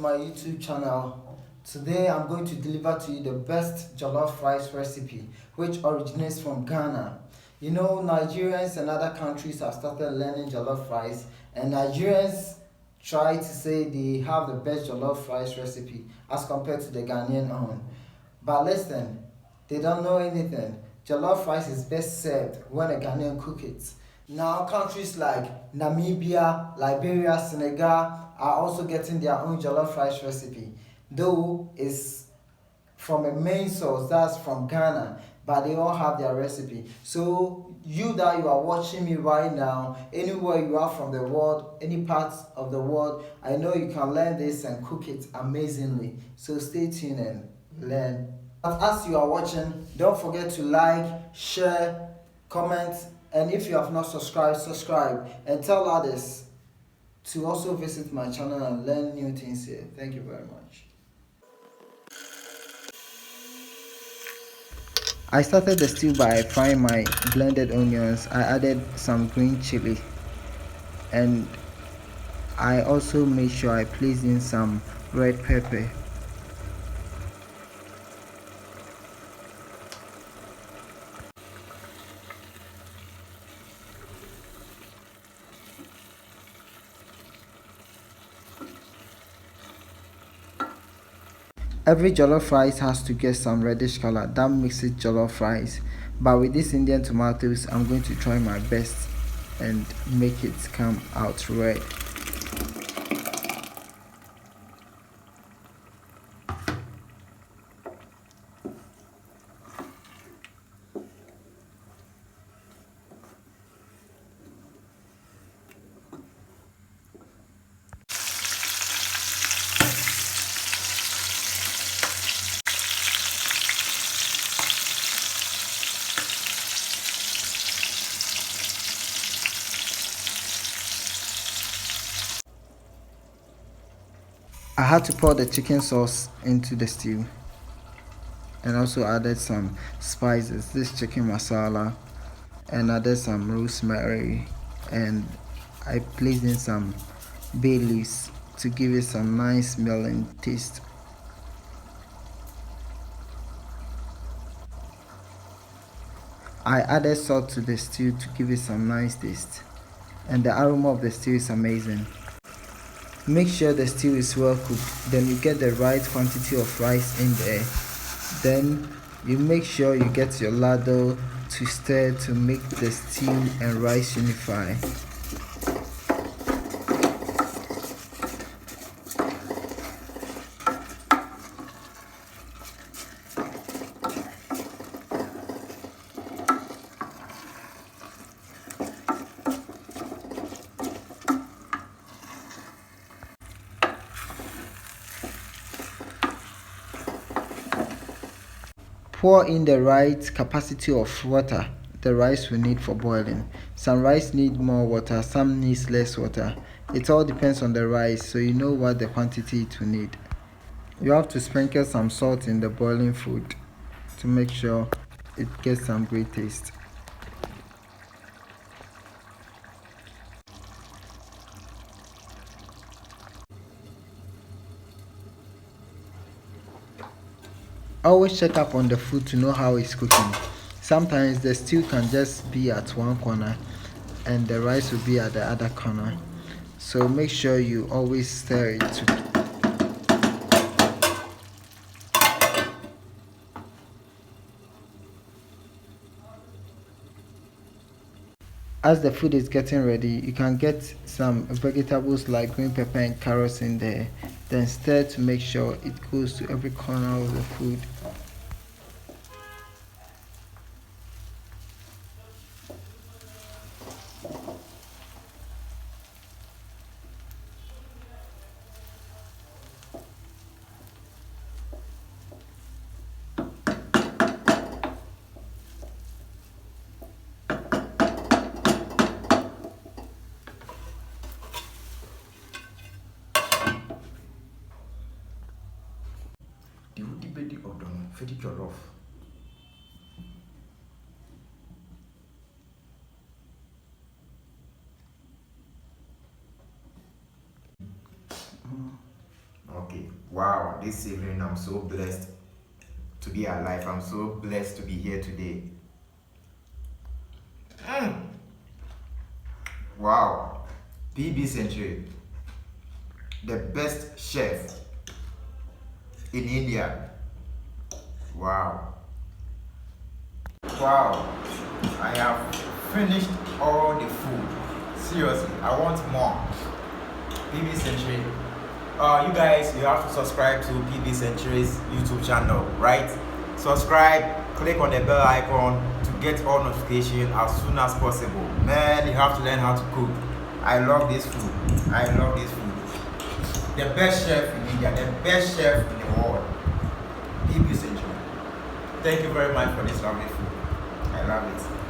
my YouTube channel. Today I'm going to deliver to you the best jollof rice recipe which originates from Ghana. You know, Nigerians and other countries have started learning jollof rice, and Nigerians try to say they have the best jollof rice recipe as compared to the Ghanaian own. But listen, they don't know anything. Jollof rice is best served when a Ghanaian cook it. Now countries like Namibia, Liberia, Senegal are also getting their own jollof rice recipe, though it's from a main source, that's from Ghana, but they all have their recipe. So you that you are watching me right now, anywhere you are from the world, any parts of the world, I know you can learn this and cook it amazingly. So stay tuned and learn. But as you are watching, don't forget to like, share, comment, and if you have not subscribed, subscribe and tell others to also visit my channel and learn new things here. Thank you very much. I started the stew by frying my blended onions. I added some green chili, and I also made sure I placed in some red pepper. Every jollof rice has to get some reddish color, that makes it jollof rice. But with these Indian tomatoes, I'm going to try my best and make it come out red. I had to pour the chicken sauce into the stew and also added some spices, this chicken masala, and added some rosemary, and I placed in some bay leaves to give it some nice smelling taste. I added salt to the stew to give it some nice taste, and the aroma of the stew is amazing. Make sure the stew is well cooked, then you get the right quantity of rice in there. Then you make sure you get your ladle to stir to make the stew and rice unify. Pour in the right capacity of water the rice will need for boiling. Some rice need more water, some needs less water. It all depends on the rice, so you know what the quantity it will need. You have to sprinkle some salt in the boiling food to make sure it gets some great taste. Always check up on the food to know how it's cooking. Sometimes the stew can just be at one corner and the rice will be at the other corner. So make sure you always stir it. As the food is getting ready, you can get some vegetables like green pepper and carrots in there. Then stir to make sure it goes to every corner of the food. Wow, this evening I'm so blessed to be alive. I'm so blessed to be here today. Wow, PB Sencherey, the best chef in India. Wow. Wow, I have finished all the food. Seriously, I want more. PB Sencherey. You guys, you have to subscribe to PB Sencherey's YouTube channel, right? Subscribe, click on the bell icon to get all notifications as soon as possible. Man, you have to learn how to cook. I love this food. I love this food. The best chef in India, the best chef in the world. PB Sencherey. Thank you very much for this lovely food. I love it.